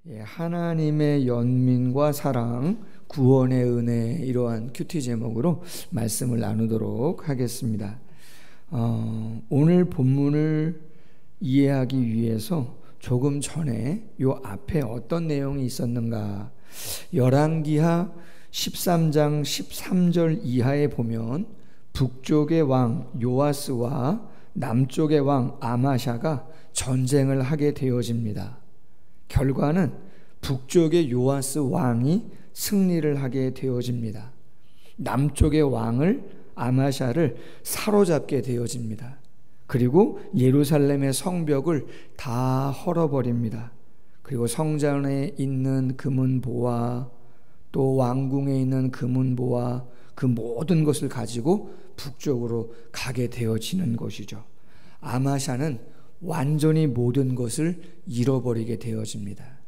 하나님의 연민과 사랑, 구원의 은혜, 이러한 큐티 제목으로 말씀을 나누도록 하겠습니다. 오늘 본문을 이해하기 위해서 조금 전에 요 앞에 어떤 내용이 있었는가, 열왕기하 13장 13절 이하에 보면 북쪽의 왕 요아스와 남쪽의 왕 아마샤가 전쟁을 하게 되어집니다. 결과는 북쪽의 요아스 왕이 승리를 하게 되어집니다. 남쪽의 왕을 아마샤를 사로잡게 되어집니다. 그리고 예루살렘의 성벽을 다 헐어버립니다. 그리고 성전에 있는 금은보화, 또 왕궁에 있는 금은보화, 그 모든 것을 가지고 북쪽으로 가게 되어지는 것이죠. 아마샤는 완전히 모든 것을 잃어버리게 되어집니다.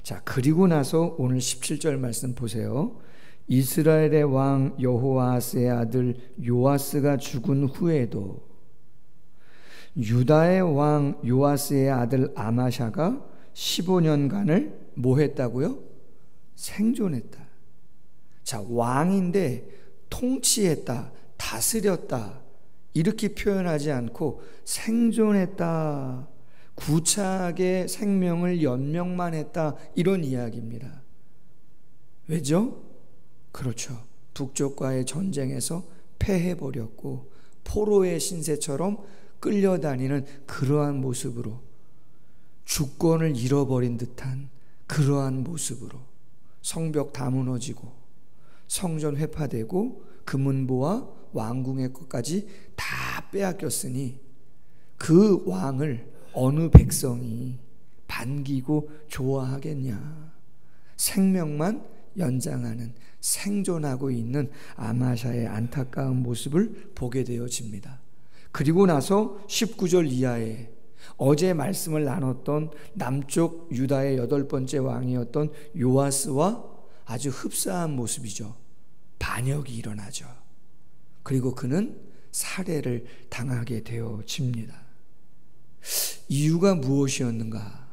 자, 그리고 나서 오늘 17절 말씀 보세요. 이스라엘의 왕 여호아스의 아들 요아스가 죽은 후에도 유다의 왕 요아스의 아들 아마샤가 15년간을 뭐 했다고요? 생존했다. 자, 왕인데 통치했다, 다스렸다, 이렇게 표현하지 않고 생존했다, 구차하게 생명을 연명만 했다, 이런 이야기입니다. 왜죠? 그렇죠. 북쪽과의 전쟁에서 패해버렸고 포로의 신세처럼 끌려다니는 그러한 모습으로, 주권을 잃어버린 듯한 그러한 모습으로 성벽 다 무너지고 성전 회파되고 금은보와 왕궁의 것까지 다 빼앗겼으니 그 왕을 어느 백성이 반기고 좋아하겠냐. 생명만 연장하는, 생존하고 있는 아마샤의 안타까운 모습을 보게 되어집니다. 그리고 나서 19절 이하에 어제 말씀을 나눴던 남쪽 유다의 8번째 왕이었던 요아스와 아주 흡사한 모습이죠. 반역이 일어나죠. 그리고 그는 살해를 당하게 되어집니다. 이유가 무엇이었는가?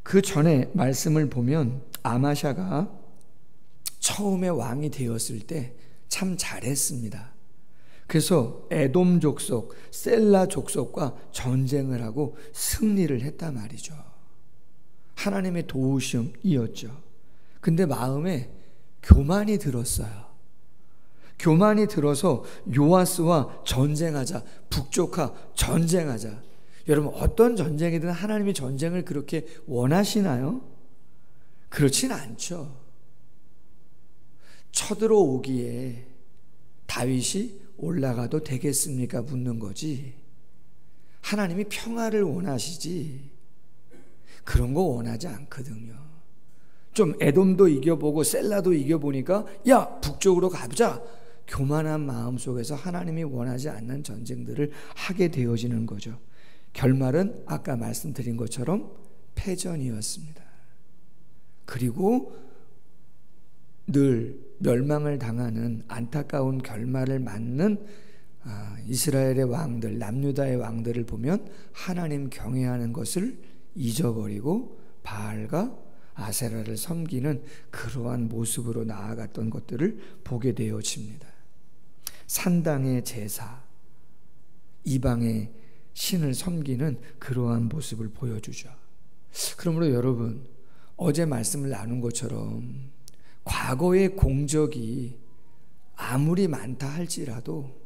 그 전에 말씀을 보면 아마샤가 처음에 왕이 되었을 때 참 잘했습니다. 그래서 에돔 족속, 셀라 족속과 전쟁을 하고 승리를 했단 말이죠. 하나님의 도우심이었죠. 근데 마음에 교만이 들었어요. 교만이 들어서 요아스와 전쟁하자, 북쪽과 전쟁하자. 여러분, 어떤 전쟁이든 하나님이 전쟁을 그렇게 원하시나요? 그렇진 않죠. 쳐들어오기에 다윗이 올라가도 되겠습니까? 묻는 거지. 하나님이 평화를 원하시지 그런 거 원하지 않거든요. 좀 에돔도 이겨보고 셀라도 이겨보니까 야, 북쪽으로 가보자. 교만한 마음 속에서 하나님이 원하지 않는 전쟁들을 하게 되어지는 거죠. 결말은 아까 말씀드린 것처럼 패전이었습니다. 그리고 늘 멸망을 당하는 안타까운 결말을 맞는 이스라엘의 왕들, 남유다의 왕들을 보면 하나님 경외하는 것을 잊어버리고 바알과 아세라를 섬기는 그러한 모습으로 나아갔던 것들을 보게 되어집니다. 산당의 제사, 이방의 신을 섬기는 그러한 모습을 보여주죠. 그러므로 여러분, 어제 말씀을 나눈 것처럼 과거의 공적이 아무리 많다 할지라도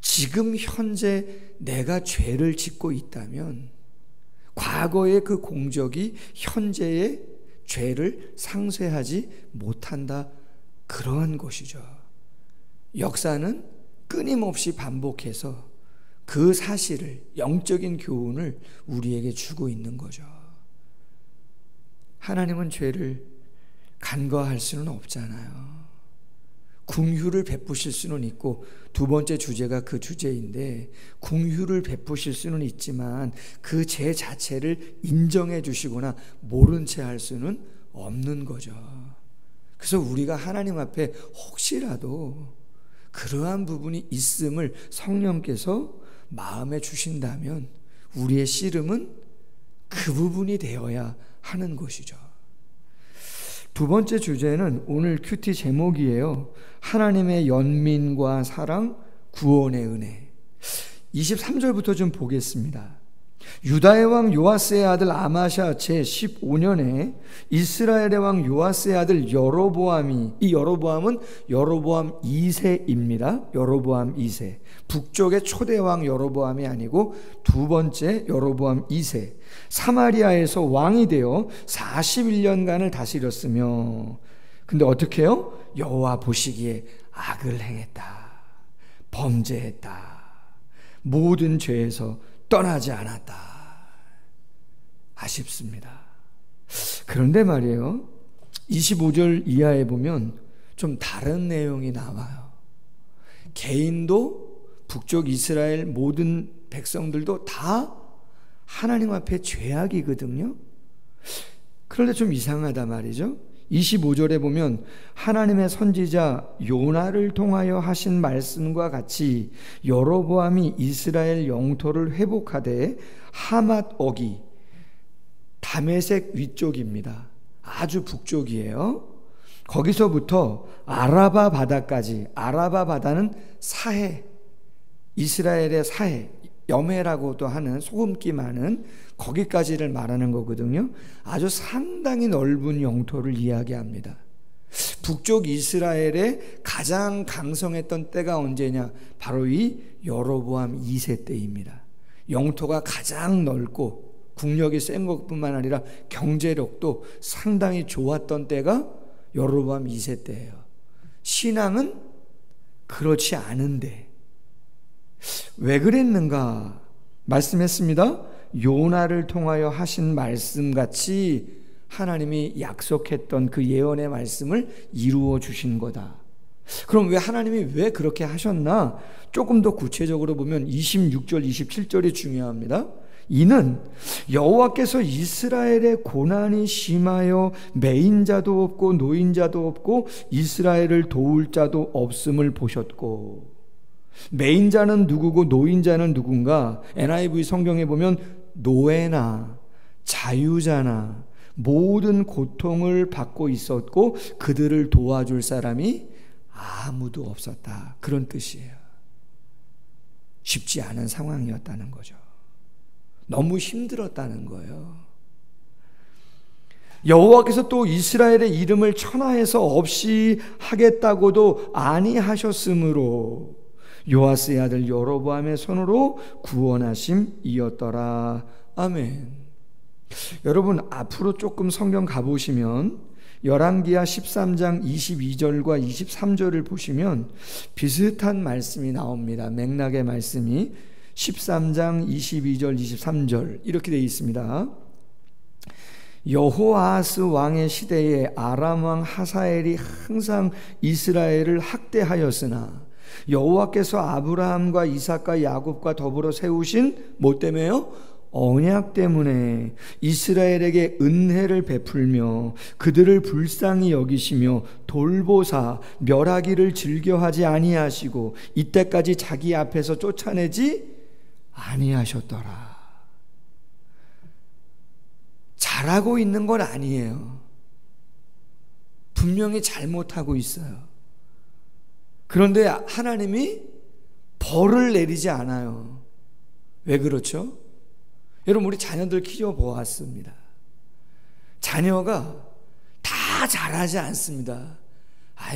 지금 현재 내가 죄를 짓고 있다면 과거의 그 공적이 현재의 죄를 상쇄하지 못한다, 그러한 것이죠. 역사는 끊임없이 반복해서 그 사실을, 영적인 교훈을 우리에게 주고 있는 거죠. 하나님은 죄를 간과할 수는 없잖아요. 긍휼을 베푸실 수는 있고, 두 번째 주제가 그 주제인데, 긍휼을 베푸실 수는 있지만 그 죄 자체를 인정해 주시거나 모른 채 할 수는 없는 거죠. 그래서 우리가 하나님 앞에 혹시라도 그러한 부분이 있음을 성령께서 마음에 주신다면 우리의 씨름은 그 부분이 되어야 하는 것이죠. 두 번째 주제는 오늘 큐티 제목이에요. 하나님의 연민과 사랑, 구원의 은혜. 23절부터 좀 보겠습니다. 유다의 왕 요아스의 아들 아마샤 제15년에 이스라엘의 왕 요아스의 아들 여로보암이, 이 여로보암은 여로보암 2세입니다. 여로보암 2세. 북쪽의 초대 왕 여로보암이 아니고 두 번째 여로보암 2세. 사마리아에서 왕이 되어 41년간을 다스렸으며, 근데 어떻게 해요? 여호와 보시기에 악을 행했다, 범죄했다, 모든 죄에서 떠나지 않았다. 아쉽습니다. 그런데 말이에요, 25절 이하에 보면 좀 다른 내용이 나와요. 개인도 북쪽 이스라엘 모든 백성들도 다 하나님 앞에 죄악이거든요. 그런데 좀 이상하다 말이죠. 25절에 보면 하나님의 선지자 요나를 통하여 하신 말씀과 같이 여로보암이 이스라엘 영토를 회복하되 하맛 어기, 다메섹 위쪽입니다. 아주 북쪽이에요. 거기서부터 아라바 바다까지, 아라바 바다는 사해, 이스라엘의 사해, 여매라고도 하는 소금기 많은 거기까지를 말하는 거거든요. 아주 상당히 넓은 영토를 이야기합니다. 북쪽 이스라엘의 가장 강성했던 때가 언제냐? 바로 이 여로보암 2세 때입니다. 영토가 가장 넓고 국력이 센 것뿐만 아니라 경제력도 상당히 좋았던 때가 여로보암 2세 때예요. 신앙은 그렇지 않은데 왜 그랬는가? 말씀했습니다. 요나를 통하여 하신 말씀같이 하나님이 약속했던 그 예언의 말씀을 이루어 주신 거다. 그럼 왜 하나님이 왜 그렇게 하셨나? 조금 더 구체적으로 보면 26절, 27절이 중요합니다. 이는 여호와께서 이스라엘의 고난이 심하여 매인자도 없고 노인자도 없고 이스라엘을 도울 자도 없음을 보셨고. 매인자는 누구고 노인자는 누군가? NIV 성경에 보면 노예나 자유자나 모든 고통을 받고 있었고 그들을 도와줄 사람이 아무도 없었다. 그런 뜻이에요. 쉽지 않은 상황이었다는 거죠. 너무 힘들었다는 거예요. 여호와께서 또 이스라엘의 이름을 천하에서 없이 하겠다고도 아니하셨으므로 요아스의 아들 여로보암의 손으로 구원하심이었더라. 아멘. 여러분 앞으로 조금 성경 가보시면 열왕기하 13장 22절과 23절을 보시면 비슷한 말씀이 나옵니다. 맥락의 말씀이 13장 22절 23절 이렇게 되어 있습니다. 여호아스 왕의 시대에 아람 왕 하사엘이 항상 이스라엘을 학대하였으나 여호와께서 아브라함과 이삭과 야곱과 더불어 세우신 뭐 때문에요? 언약 때문에 이스라엘에게 은혜를 베풀며 그들을 불쌍히 여기시며 돌보사 멸하기를 즐겨하지 아니하시고 이때까지 자기 앞에서 쫓아내지 아니하셨더라. 잘하고 있는 건 아니에요. 분명히 잘못하고 있어요. 그런데 하나님이 벌을 내리지 않아요. 왜 그렇죠? 여러분 우리 자녀들 키워보았습니다. 자녀가 다 잘하지 않습니다.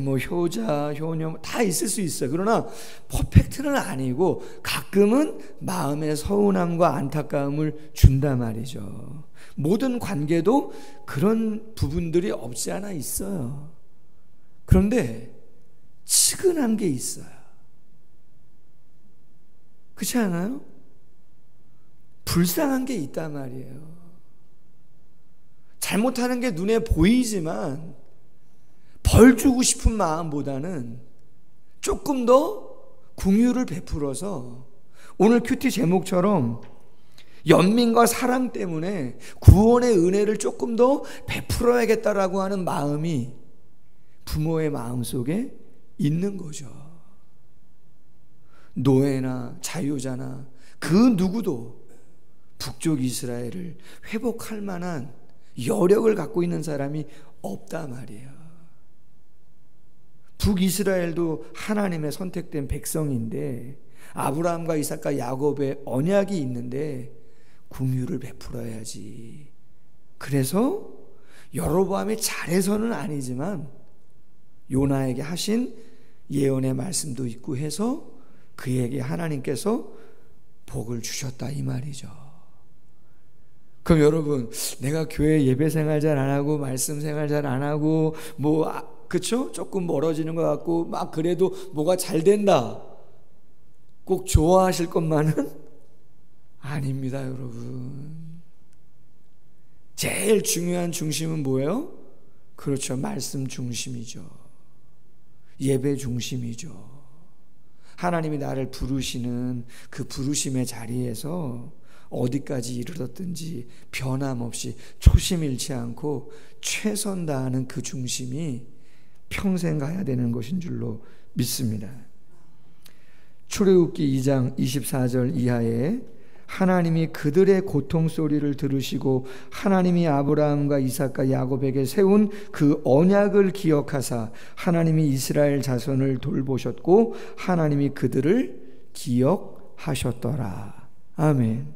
뭐 효자, 효녀 다 있을 수 있어요. 그러나 퍼펙트는 아니고 가끔은 마음의 서운함과 안타까움을 준단 말이죠. 모든 관계도 그런 부분들이 없지 않아 있어요. 그런데 측은한 게 있어요. 그렇지 않아요? 불쌍한 게 있단 말이에요. 잘못하는 게 눈에 보이지만 벌 주고 싶은 마음보다는 조금 더 긍휼을 베풀어서 오늘 큐티 제목처럼 연민과 사랑 때문에 구원의 은혜를 조금 더 베풀어야겠다라고 하는 마음이 부모의 마음속에 있는 거죠. 노예나 자유자나 그 누구도 북쪽 이스라엘을 회복할 만한 여력을 갖고 있는 사람이 없다 말이에요. 북이스라엘도 하나님의 선택된 백성인데 아브라함과 이삭과 야곱의 언약이 있는데 긍휼을 베풀어야지. 그래서 여로보암이 잘해서는 아니지만 요나에게 하신 예언의 말씀도 있고 해서 그에게 하나님께서 복을 주셨다 이 말이죠. 그럼 여러분, 내가 교회 예배 생활 잘 안 하고 말씀 생활 잘 안 하고 그쵸? 조금 멀어지는 것 같고 막 그래도 뭐가 잘 된다, 꼭 좋아하실 것만은 아닙니다, 여러분. 제일 중요한 중심은 뭐예요? 그렇죠, 말씀 중심이죠. 예배 중심이죠. 하나님이 나를 부르시는 그 부르심의 자리에서 어디까지 이르렀든지 변함없이 초심 잃지 않고 최선 다하는 그 중심이 평생 가야 되는 것인 줄로 믿습니다. 출애굽기 2장 24절 이하에 하나님이 그들의 고통 소리를 들으시고 하나님이 아브라함과 이삭과 야곱에게 세운 그 언약을 기억하사 하나님이 이스라엘 자손을 돌보셨고 하나님이 그들을 기억하셨더라. 아멘.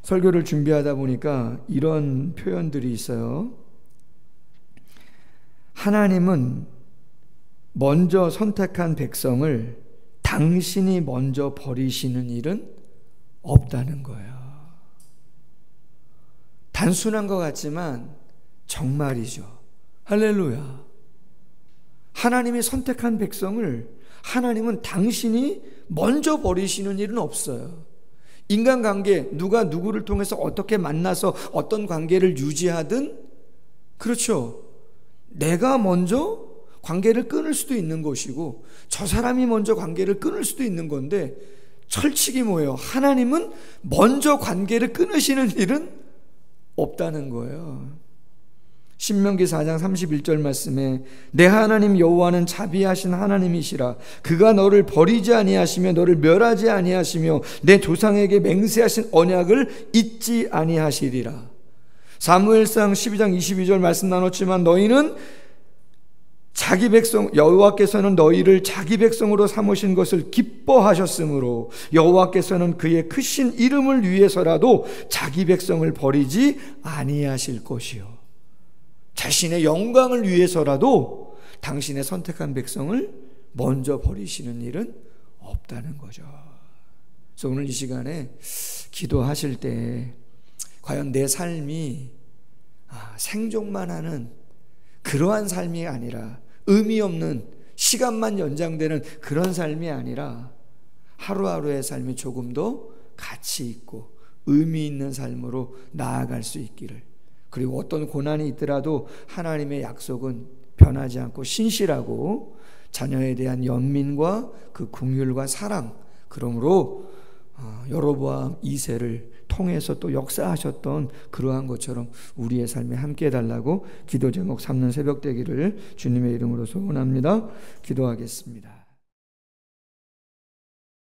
설교를 준비하다 보니까 이런 표현들이 있어요. 하나님은 먼저 선택한 백성을 당신이 먼저 버리시는 일은 없다는 거예요. 단순한 것 같지만 정말이죠. 할렐루야. 하나님이 선택한 백성을 하나님은 당신이 먼저 버리시는 일은 없어요. 인간관계, 누가 누구를 통해서 어떻게 만나서 어떤 관계를 유지하든 그렇죠, 내가 먼저 관계를 끊을 수도 있는 것이고 저 사람이 먼저 관계를 끊을 수도 있는 건데 철칙이 뭐예요? 하나님은 먼저 관계를 끊으시는 일은 없다는 거예요. 신명기 4장 31절 말씀에 내 하나님 여호와는 자비하신 하나님이시라. 그가 너를 버리지 아니하시며 너를 멸하지 아니하시며 내 조상에게 맹세하신 언약을 잊지 아니하시리라. 사무엘상 12장 22절 말씀 나눴지만 너희는 자기 백성, 여호와께서는 너희를 자기 백성으로 삼으신 것을 기뻐하셨으므로 여호와께서는 그의 크신 이름을 위해서라도 자기 백성을 버리지 아니하실 것이요, 자신의 영광을 위해서라도 당신의 선택한 백성을 먼저 버리시는 일은 없다는 거죠. 그래서 오늘 이 시간에 기도하실 때 과연 내 삶이 생존만 하는 그러한 삶이 아니라, 의미 없는 시간만 연장되는 그런 삶이 아니라 하루하루의 삶이 조금 더 가치 있고 의미 있는 삶으로 나아갈 수 있기를, 그리고 어떤 고난이 있더라도 하나님의 약속은 변하지 않고 신실하고 자녀에 대한 연민과 그 긍휼과 사랑, 그러므로 여로보암 2세를 통해서 또 역사하셨던 그러한 것처럼 우리의 삶에 함께 해달라고 기도 제목 삼는 새벽 되기를 주님의 이름으로 소원합니다. 기도하겠습니다.